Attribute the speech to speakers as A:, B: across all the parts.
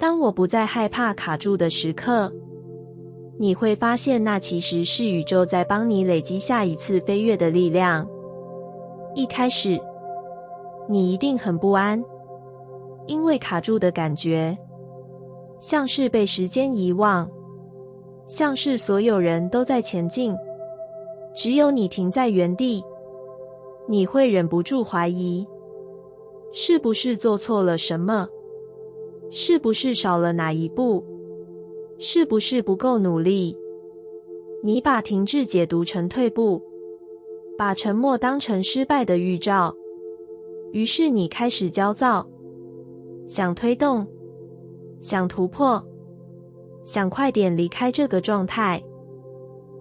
A: 当我不再害怕卡住的时刻，你会发现那其实是宇宙在帮你累积下一次飞跃的力量。一开始，你一定很不安，因为卡住的感觉，像是被时间遗忘，像是所有人都在前进，只有你停在原地。你会忍不住怀疑，是不是做错了什么？是不是少了哪一步？是不是不够努力？你把停滞解读成退步，把沉默当成失败的预兆。于是你开始焦躁，想推动，想突破，想快点离开这个状态。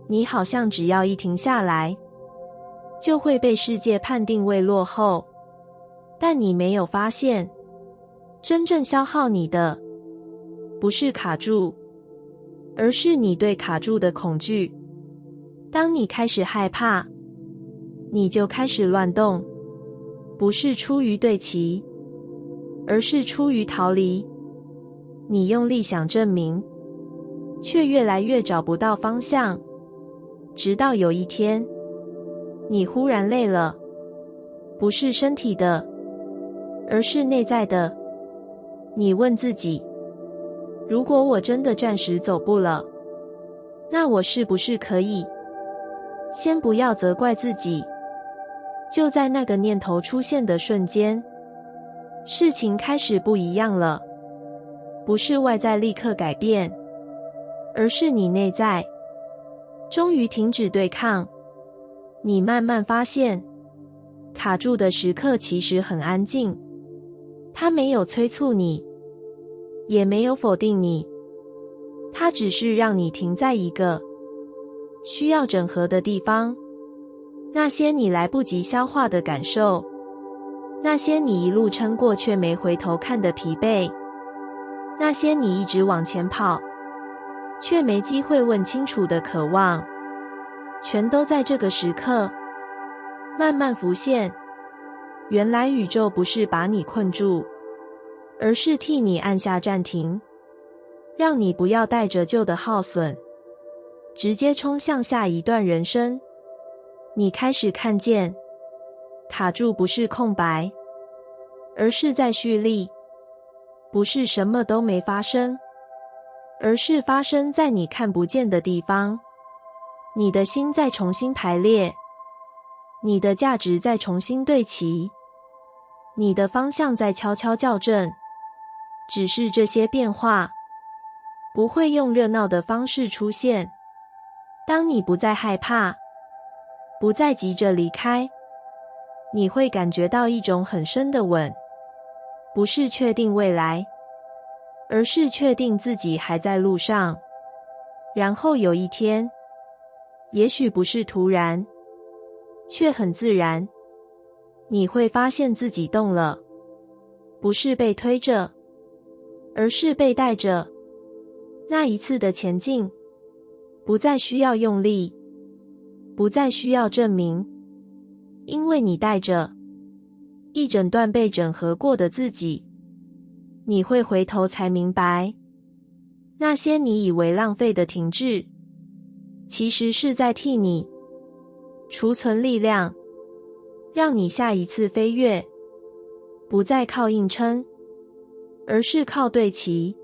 A: 你好像只要一停下来，就会被世界判定为落后。但你没有发现，真正消耗你的，不是卡住，而是你对卡住的恐惧。当你开始害怕，你就开始乱动，不是出于对齐，而是出于逃离。你用力想证明，却越来越找不到方向，直到有一天，你忽然累了，不是身体的，而是内在的。你问自己，如果我真的暂时走步了，那我是不是可以？先不要责怪自己。就在那个念头出现的瞬间，事情开始不一样了。不是外在立刻改变，而是你内在终于停止对抗。你慢慢发现，卡住的时刻其实很安静，它没有催促你，也没有否定你，它只是让你停在一个需要整合的地方。那些你来不及消化的感受，那些你一路撑过却没回头看的疲惫，那些你一直往前跑却没机会问清楚的渴望，全都在这个时刻慢慢浮现。原来宇宙不是把你困住，而是替你按下暂停，让你不要带着旧的耗损，直接冲向下一段人生。你开始看见，卡住不是空白，而是在蓄力；不是什么都没发生，而是发生在你看不见的地方。你的心在重新排列，你的价值在重新对齐，你的方向在悄悄校正。只是这些变化不会用热闹的方式出现。当你不再害怕，不再急着离开，你会感觉到一种很深的稳，不是确定未来，而是确定自己还在路上。然后有一天，也许不是突然，却很自然，你会发现自己动了，不是被推着，而是被带着。那一次的前进，不再需要用力，不再需要证明，因为你带着一整段被整合过的自己。你会回头才明白，那些你以为浪费的停滞，其实是在替你储存力量，让你下一次飞跃不再靠硬撑，而是靠对齐。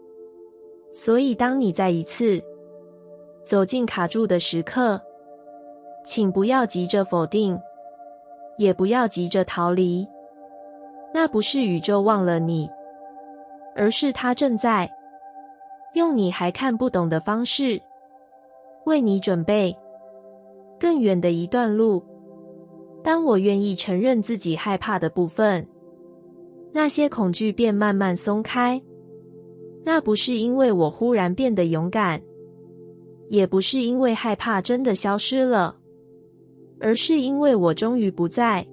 A: 所以当你再一次走进卡住的时刻，请不要急着否定，也不要急着逃离。那不是宇宙忘了你，而是它正在用你还看不懂的方式为你准备更远的一段路。当我愿意承认自己害怕的部分，那些恐惧便慢慢松开。那不是因为我忽然变得勇敢，也不是因为害怕真的消失了，而是因为我终于不再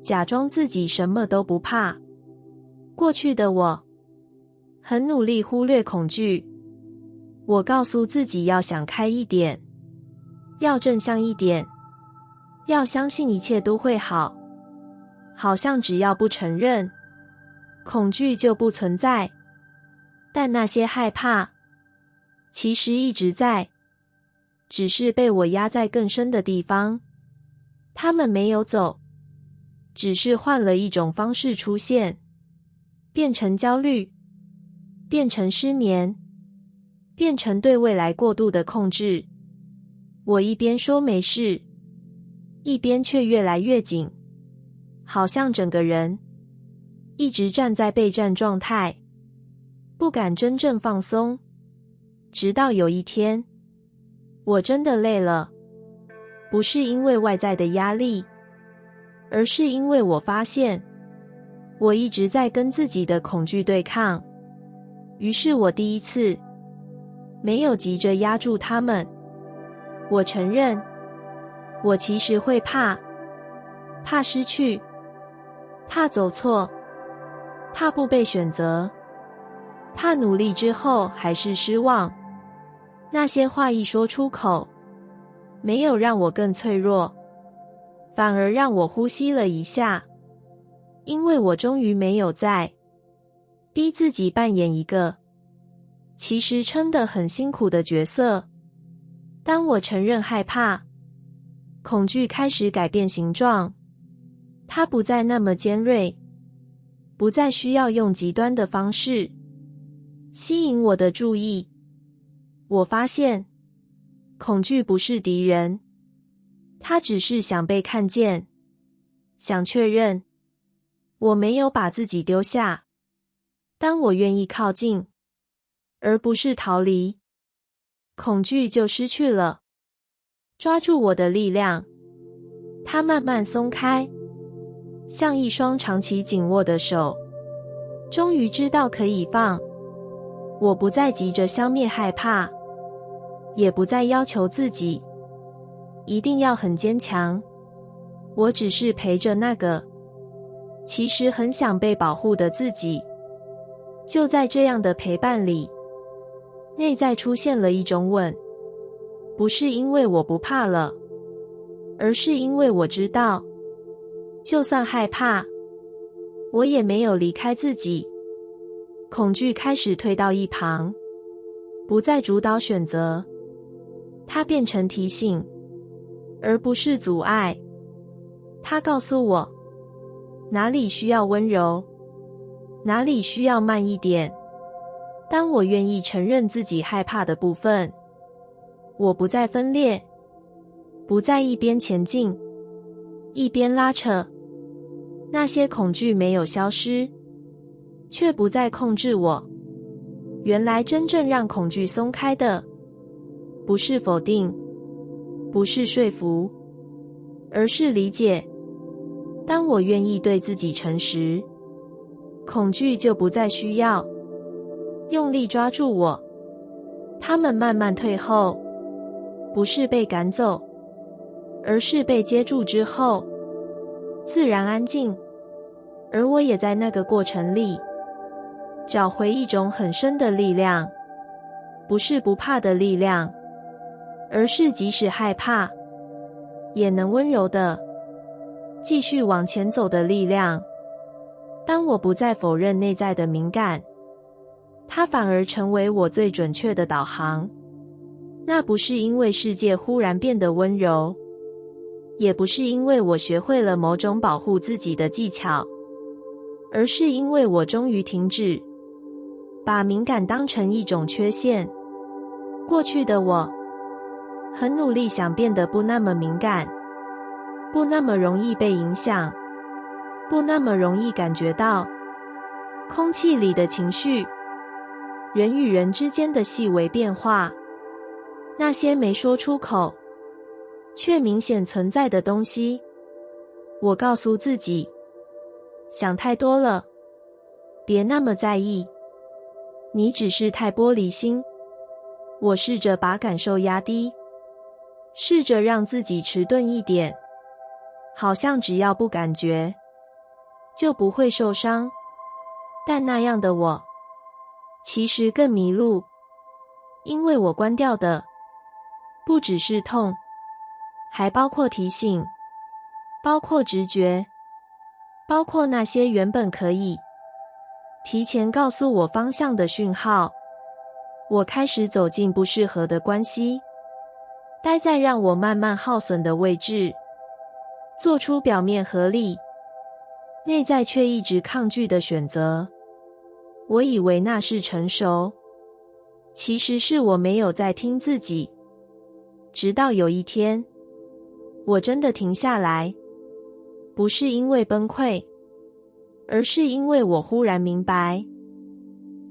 A: 假装自己什么都不怕。过去的我很努力忽略恐惧，我告诉自己要想开一点，要正向一点，要相信一切都会好，好像只要不承认，恐惧就不存在。但那些害怕其实一直在，只是被我压在更深的地方。他们没有走，只是换了一种方式出现，变成焦虑，变成失眠，变成对未来过度的控制。我一边说没事，一边却越来越紧，好像整个人一直站在备战状态，不敢真正放松。直到有一天，我真的累了，不是因为外在的压力，而是因为我发现我一直在跟自己的恐惧对抗。于是我第一次没有急着压住他们。我承认，我其实会怕失去，怕走错，怕不被选择，怕努力之后还是失望。那些话一说出口，没有让我更脆弱，反而让我呼吸了一下，因为我终于没有再逼自己扮演一个其实撑得很辛苦的角色。当我承认害怕，恐惧开始改变形状，它不再那么尖锐，不再需要用极端的方式吸引我的注意。我发现，恐惧不是敌人，它只是想被看见，想确认我没有把自己丢下。当我愿意靠近，而不是逃离，恐惧就失去了抓住我的力量。它慢慢松开，像一双长期紧握的手，终于知道可以放。我不再急着消灭害怕，也不再要求自己一定要很坚强。我只是陪着那个其实很想被保护的自己。就在这样的陪伴里，内在出现了一种稳，不是因为我不怕了，而是因为我知道，就算害怕，我也没有离开自己。恐惧开始退到一旁，不再主导选择，它变成提醒，而不是阻碍。它告诉我，哪里需要温柔，哪里需要慢一点。当我愿意承认自己害怕的部分，我不再分裂，不再一边前进，一边拉扯。那些恐惧没有消失，却不再控制我。原来真正让恐惧松开的，不是否定，不是说服，而是理解。当我愿意对自己诚实，恐惧就不再需要用力抓住我。它们慢慢退后，不是被赶走，而是被接住之后自然安静。而我也在那个过程里找回一种很深的力量，不是不怕的力量，而是即使害怕也能温柔地继续往前走的力量。当我不再否认内在的敏感，它反而成为我最准确的导航。那不是因为世界忽然变得温柔，也不是因为我学会了某种保护自己的技巧，而是因为我终于停止把敏感当成一种缺陷。过去的我很努力想变得不那么敏感，不那么容易被影响，不那么容易感觉到空气里的情绪，人与人之间的细微变化，那些没说出口却明显存在的东西。我告诉自己，想太多了，别那么在意，你只是太玻璃心。我试着把感受压低，试着让自己迟钝一点，好像只要不感觉就不会受伤。但那样的我其实更迷路，因为我关掉的不只是痛，还包括提醒，包括直觉，包括那些原本可以提前告诉我方向的讯号。我开始走进不适合的关系，待在让我慢慢耗损的位置，做出表面合理，内在却一直抗拒的选择。我以为那是成熟，其实是我没有在听自己。直到有一天，我真的停下来，不是因为崩溃，而是因为我忽然明白，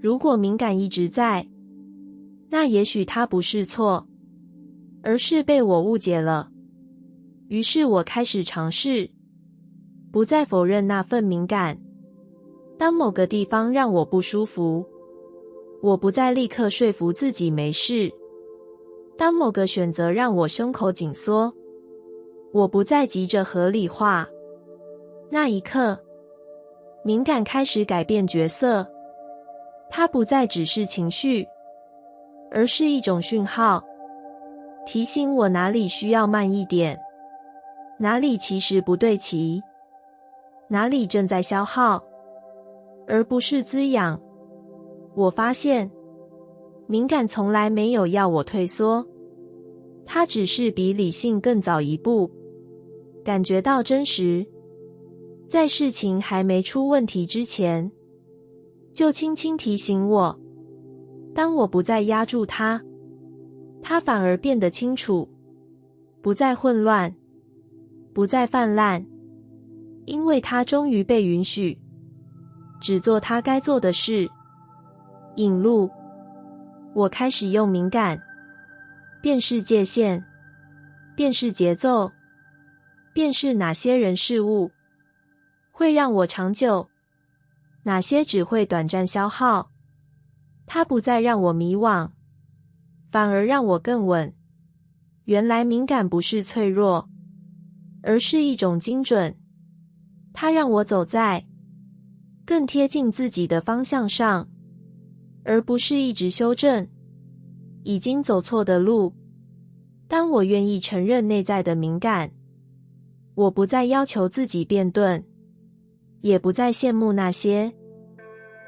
A: 如果敏感一直在，那也许它不是错，而是被我误解了。于是我开始尝试，不再否认那份敏感。当某个地方让我不舒服，我不再立刻说服自己没事。当某个选择让我胸口紧缩，我不再急着合理化。那一刻，敏感开始改变角色，它不再只是情绪，而是一种讯号，提醒我哪里需要慢一点，哪里其实不对齐，哪里正在消耗，而不是滋养。我发现，敏感从来没有要我退缩，它只是比理性更早一步，感觉到真实，在事情还没出问题之前，就轻轻提醒我。当我不再压住它，它反而变得清楚，不再混乱，不再泛滥，因为它终于被允许，只做它该做的事。引路，我开始用敏感辨识界限，辨识节奏，辨识哪些人事物会让我长久，哪些只会短暂消耗。它不再让我迷惘，反而让我更稳。原来敏感不是脆弱，而是一种精准。它让我走在更贴近自己的方向上，而不是一直修正已经走错的路。当我愿意承认内在的敏感，我不再要求自己变钝，也不再羡慕那些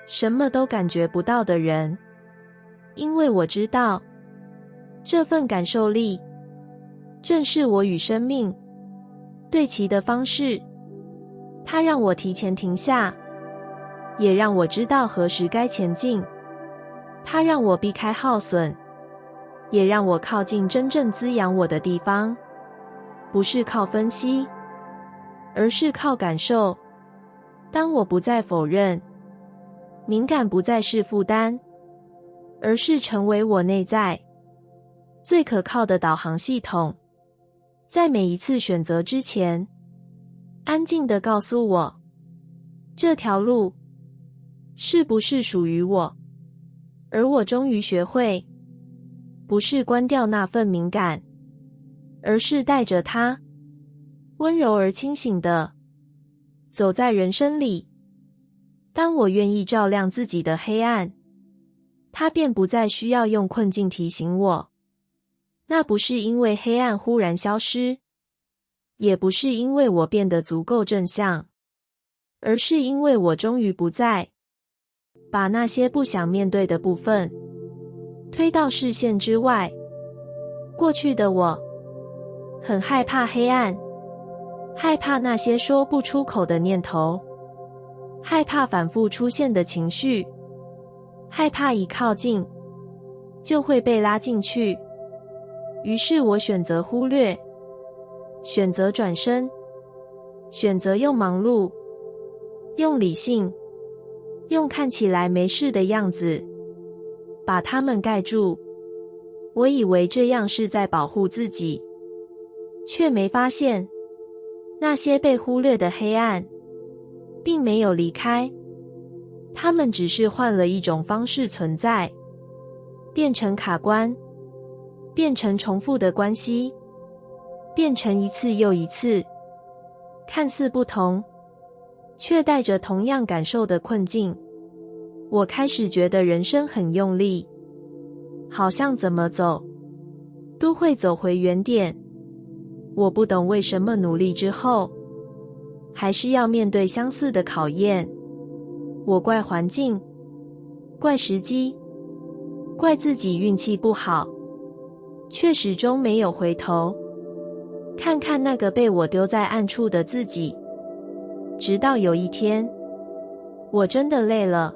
A: 什么都感觉不到的人，因为我知道，这份感受力正是我与生命对齐的方式。它让我提前停下，也让我知道何时该前进。它让我避开耗损，也让我靠近真正滋养我的地方。不是靠分析，而是靠感受。当我不再否认，敏感不再是负担，而是成为我内在最可靠的导航系统。在每一次选择之前，安静地告诉我，这条路是不是属于我。而我终于学会，不是关掉那份敏感，而是带着它，温柔而清醒地走在人生里。当我愿意照亮自己的黑暗，它便不再需要用困境提醒我。那不是因为黑暗忽然消失，也不是因为我变得足够正向，而是因为我终于不再把那些不想面对的部分推到视线之外。过去的我很害怕黑暗，害怕那些说不出口的念头，害怕反复出现的情绪，害怕一靠近就会被拉进去。于是我选择忽略，选择转身，选择用忙碌，用理性，用看起来没事的样子把它们盖住。我以为这样是在保护自己，却没发现那些被忽略的黑暗并没有离开，它们只是换了一种方式存在，变成卡关，变成重复的关系，变成一次又一次看似不同却带着同样感受的困境。我开始觉得人生很用力，好像怎么走都会走回原点。我不懂为什么努力之后还是要面对相似的考验。我怪环境，怪时机，怪自己运气不好，却始终没有回头看看那个被我丢在暗处的自己。直到有一天，我真的累了，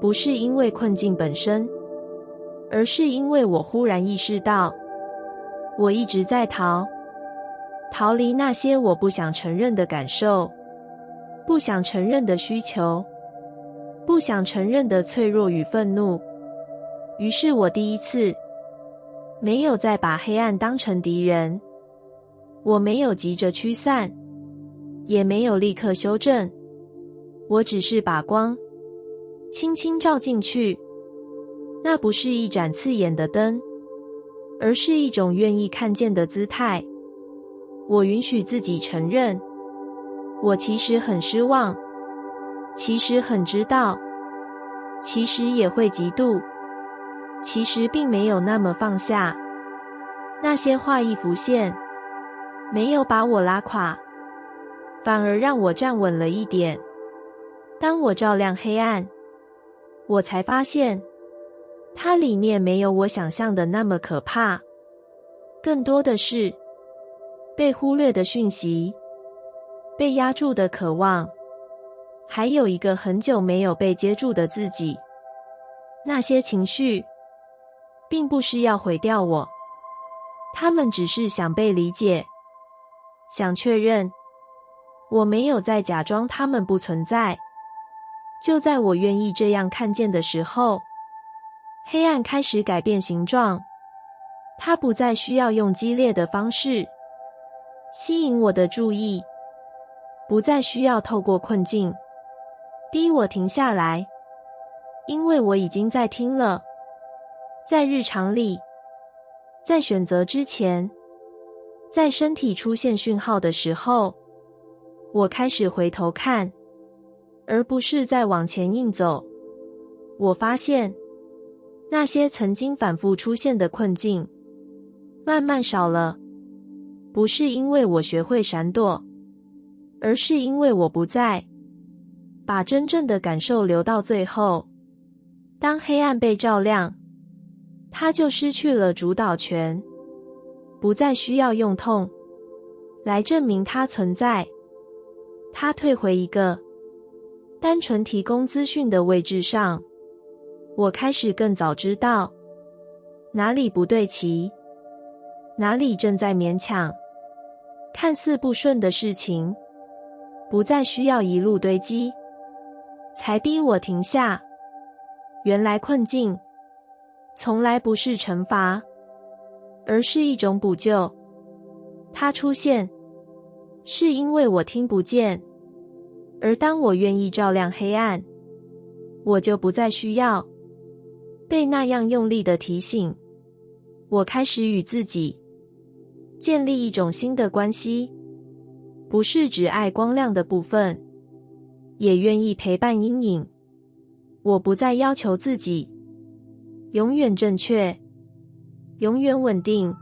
A: 不是因为困境本身，而是因为我忽然意识到，我一直在逃离那些我不想承认的感受，不想承认的需求，不想承认的脆弱与愤怒。于是我第一次没有再把黑暗当成敌人，我没有急着驱散，也没有立刻修正，我只是把光轻轻照进去。那不是一盏刺眼的灯，而是一种愿意看见的姿态。我允许自己承认，我其实很失望，其实很知道，其实也会嫉妒，其实并没有那么放下。那些话一浮现，没有把我拉垮，反而让我站稳了一点。当我照亮黑暗，我才发现，它里面没有我想象的那么可怕，更多的是被忽略的讯息，被压住的渴望，还有一个很久没有被接住的自己。那些情绪并不是要毁掉我，他们只是想被理解，想确认我没有在假装他们不存在。就在我愿意这样看见的时候，黑暗开始改变形状，它不再需要用激烈的方式吸引我的注意，不再需要透过困境逼我停下来，因为我已经在听了。在日常里，在选择之前，在身体出现讯号的时候，我开始回头看，而不是再往前硬走。我发现，那些曾经反复出现的困境慢慢少了，不是因为我学会闪躲，而是因为我不再把真正的感受留到最后。当黑暗被照亮，它就失去了主导权，不再需要用痛来证明它存在。它退回一个单纯提供资讯的位置上。我开始更早知道哪里不对齐，哪里正在勉强。看似不顺的事情，不再需要一路堆积才逼我停下。原来困境从来不是惩罚，而是一种补救。它出现是因为我听不见，而当我愿意照亮黑暗，我就不再需要被那样用力的提醒。我开始与自己建立一种新的关系，不是只爱光亮的部分，也愿意陪伴阴影。我不再要求自己永远正确，永远稳定，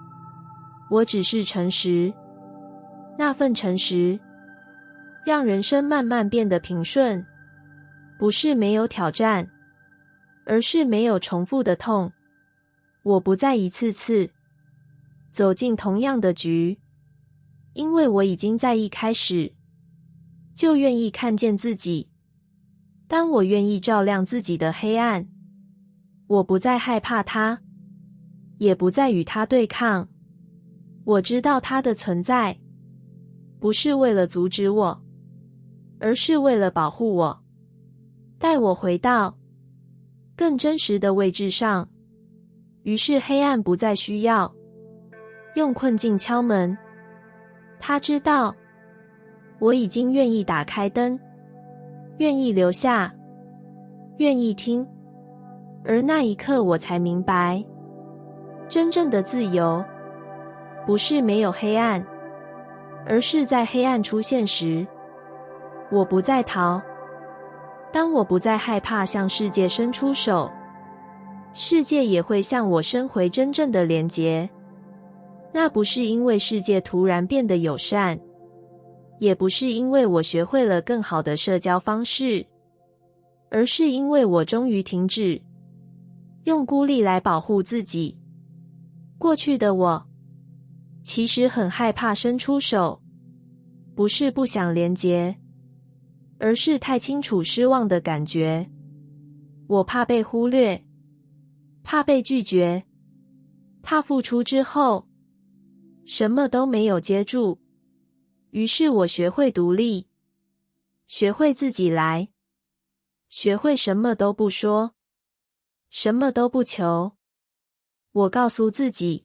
A: 我只是诚实。那份诚实让人生慢慢变得平顺，不是没有挑战，而是没有重复的痛。我不再一次次走进同样的局，因为我已经在一开始就愿意看见自己。当我愿意照亮自己的黑暗，我不再害怕它，也不再与它对抗。我知道它的存在不是为了阻止我，而是为了保护我，带我回到更真实的位置上。于是黑暗不再需要用困境敲门，他知道我已经愿意打开灯，愿意留下，愿意听。而那一刻我才明白，真正的自由不是没有黑暗，而是在黑暗出现时，我不再逃。当我不再害怕向世界伸出手，世界也会向我伸回真正的连结。那不是因为世界突然变得友善，也不是因为我学会了更好的社交方式，而是因为我终于停止用孤立来保护自己。过去的我其实很害怕伸出手，不是不想连结，而是太清楚失望的感觉。我怕被忽略，怕被拒绝，怕付出之后什么都没有接住。于是我学会独立，学会自己来，学会什么都不说，什么都不求。我告诉自己，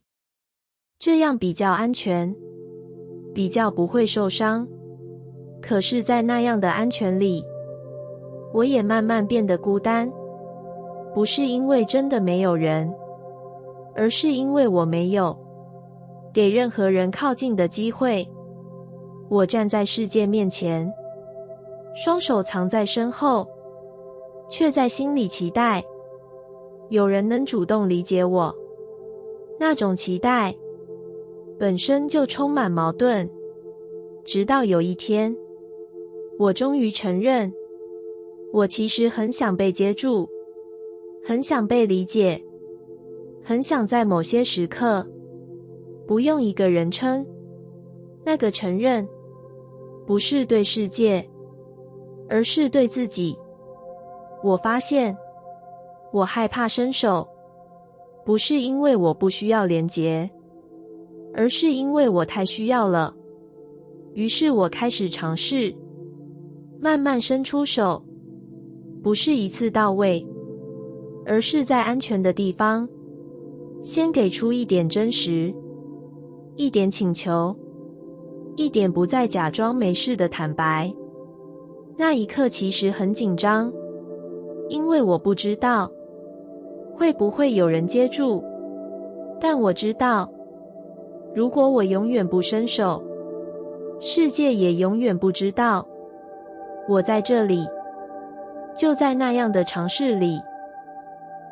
A: 这样比较安全，比较不会受伤。可是在那样的安全里，我也慢慢变得孤单，不是因为真的没有人，而是因为我没有给任何人靠近的机会。我站在世界面前，双手藏在身后，却在心里期待有人能主动理解我。那种期待本身就充满矛盾，直到有一天，我终于承认，我其实很想被接住，很想被理解，很想在某些时刻不用一个人称。那个承认不是对世界，而是对自己。我发现我害怕伸手，不是因为我不需要连结，而是因为我太需要了。于是我开始尝试慢慢伸出手，不是一次到位，而是在安全的地方先给出一点真实，一点请求，一点不再假装没事的坦白。那一刻其实很紧张，因为我不知道会不会有人接住，但我知道，如果我永远不伸手，世界也永远不知道我在这里。就在那样的尝试里，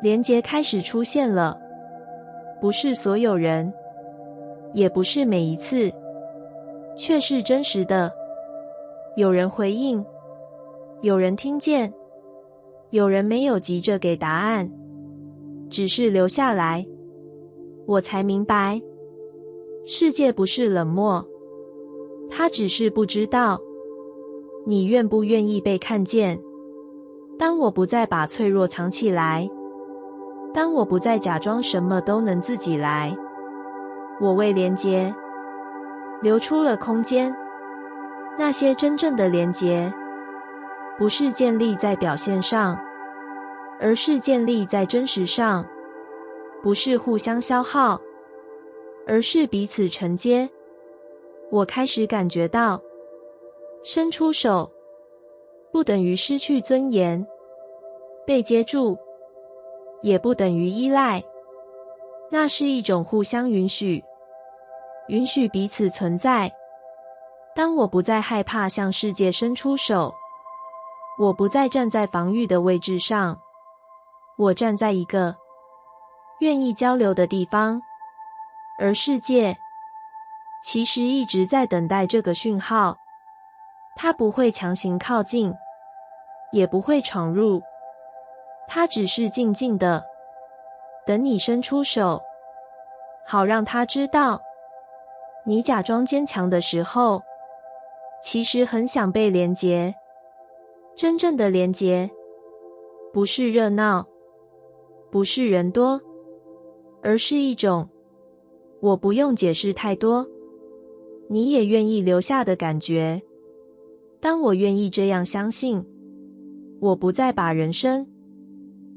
A: 连结开始出现了，不是所有人，也不是每一次，却是真实的。有人回应，有人听见，有人没有急着给答案，只是留下来。我才明白，世界不是冷漠，它只是不知道你愿不愿意被看见。当我不再把脆弱藏起来，当我不再假装什么都能自己来，我为连结留出了空间。那些真正的连结，不是建立在表现上，而是建立在真实上；不是互相消耗，而是彼此承接。我开始感觉到，伸出手不等于失去尊严，被接住也不等于依赖，那是一种互相允许，允许彼此存在。当我不再害怕向世界伸出手，我不再站在防御的位置上，我站在一个愿意交流的地方，而世界其实一直在等待这个讯号。它不会强行靠近，也不会闯入，它只是静静的等你伸出手，好让它知道，你假装坚强的时候，其实很想被连结。真正的连结，不是热闹，不是人多，而是一种我不用解释太多，你也愿意留下的感觉。当我愿意这样相信，我不再把人生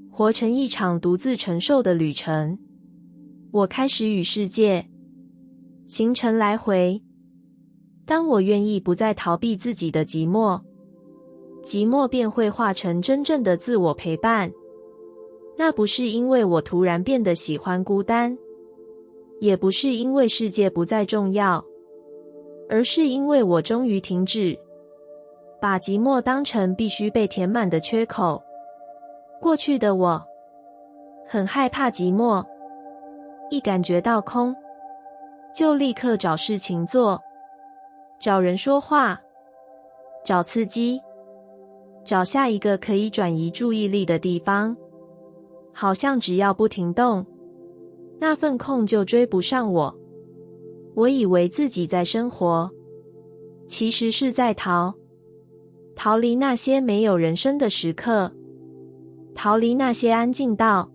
A: 活成一场独自承受的旅程，我开始与世界行程来回。当我愿意不再逃避自己的寂寞，寂寞便会化成真正的自我陪伴。那不是因为我突然变得喜欢孤单，也不是因为世界不再重要，而是因为我终于停止把寂寞当成必须被填满的缺口。过去的我很害怕寂寞，一感觉到空，就立刻找事情做，找人说话，找刺激，找下一个可以转移注意力的地方，好像只要不停动，那份空就追不上我。我以为自己在生活，其实是在逃离那些没有人声的时刻，逃离那些安静到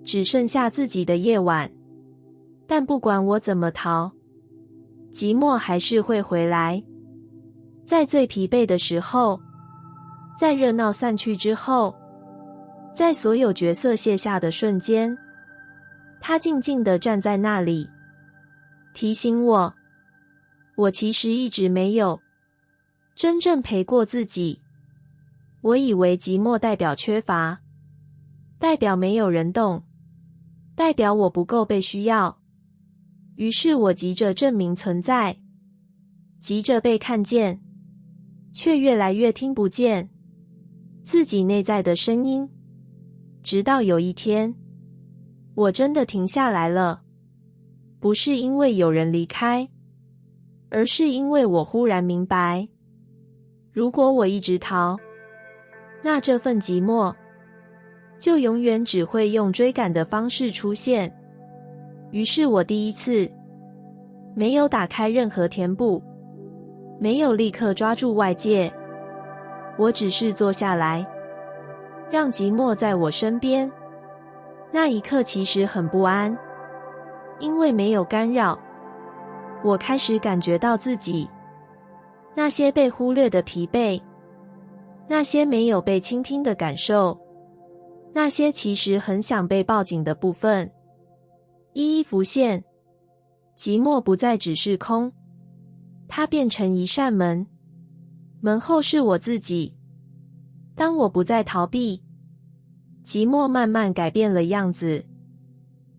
A: 只剩下自己的夜晚。但不管我怎么逃，寂寞还是会回来。在最疲惫的时候，在热闹散去之后，在所有角色卸下的瞬间，他静静地站在那里，提醒我，我其实一直没有真正陪过自己。我以为寂寞代表缺乏，代表没有人懂，代表我不够被需要。于是我急着证明存在，急着被看见，却越来越听不见自己内在的声音。直到有一天，我真的停下来了，不是因为有人离开，而是因为我忽然明白，如果我一直逃，那这份寂寞就永远只会用追赶的方式出现。于是我第一次没有打开任何填补，没有立刻抓住外界，我只是坐下来，让寂寞在我身边。那一刻其实很不安，因为没有干扰。我开始感觉到自己那些被忽略的疲惫，那些没有被倾听的感受，那些其实很想被抱紧的部分，一一浮现。寂寞不再只是空，它变成一扇门，门后是我自己。当我不再逃避，寂寞慢慢改变了样子，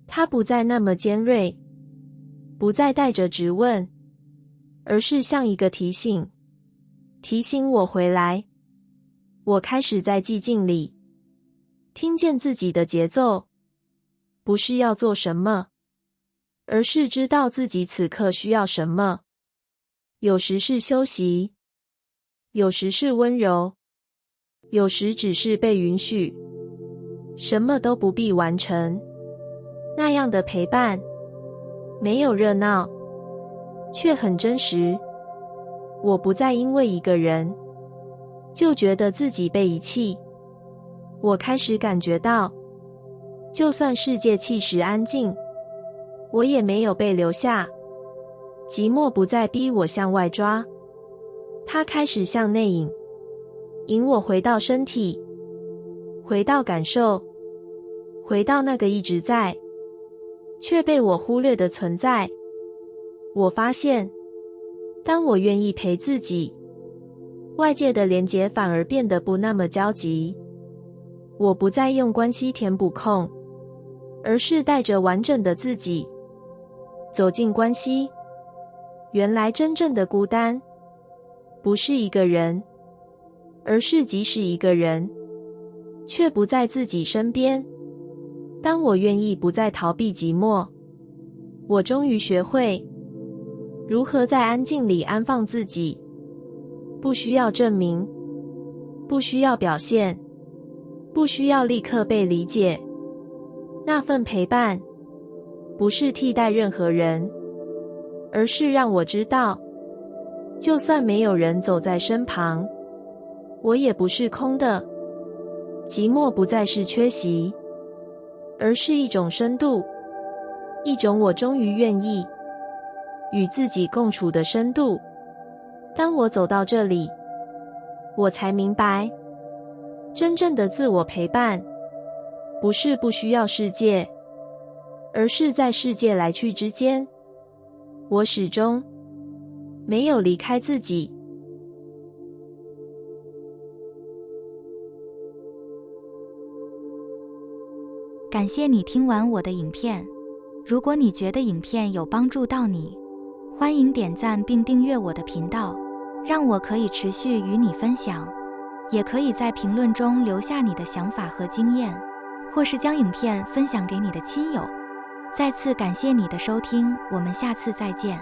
A: 它不再那么尖锐，不再带着质问，而是像一个提醒，提醒我回来。我开始在寂静里听见自己的节奏，不是要做什么，而是知道自己此刻需要什么。有时是休息，有时是温柔，有时只是被允许，什么都不必完成。那样的陪伴，没有热闹，却很真实。我不再因为一个人就觉得自己被遗弃。我开始感觉到，就算世界其实安静，我也没有被留下。寂寞不再逼我向外抓，它开始向内引，引我回到身体，回到感受，回到那个一直在，却被我忽略的存在。我发现，当我愿意陪自己，外界的连结反而变得不那么焦急。我不再用关系填补空，而是带着完整的自己走进关系。原来真正的孤单，不是一个人，而是即使一个人，却不在自己身边。当我愿意不再逃避寂寞，我终于学会如何在安静里安放自己，不需要证明，不需要表现，不需要立刻被理解。那份陪伴，不是替代任何人，而是让我知道，就算没有人走在身旁，我也不是空的。寂寞不再是缺席，而是一种深度，一种我终于愿意与自己共处的深度。当我走到这里，我才明白，真正的自我陪伴，不是不需要世界，而是在世界来去之间，我始终没有离开自己。
B: 感谢你听完我的影片。如果你觉得影片有帮助到你，欢迎点赞并订阅我的频道，让我可以持续与你分享。也可以在评论中留下你的想法和经验，或是将影片分享给你的亲友。再次感谢你的收听，我们下次再见。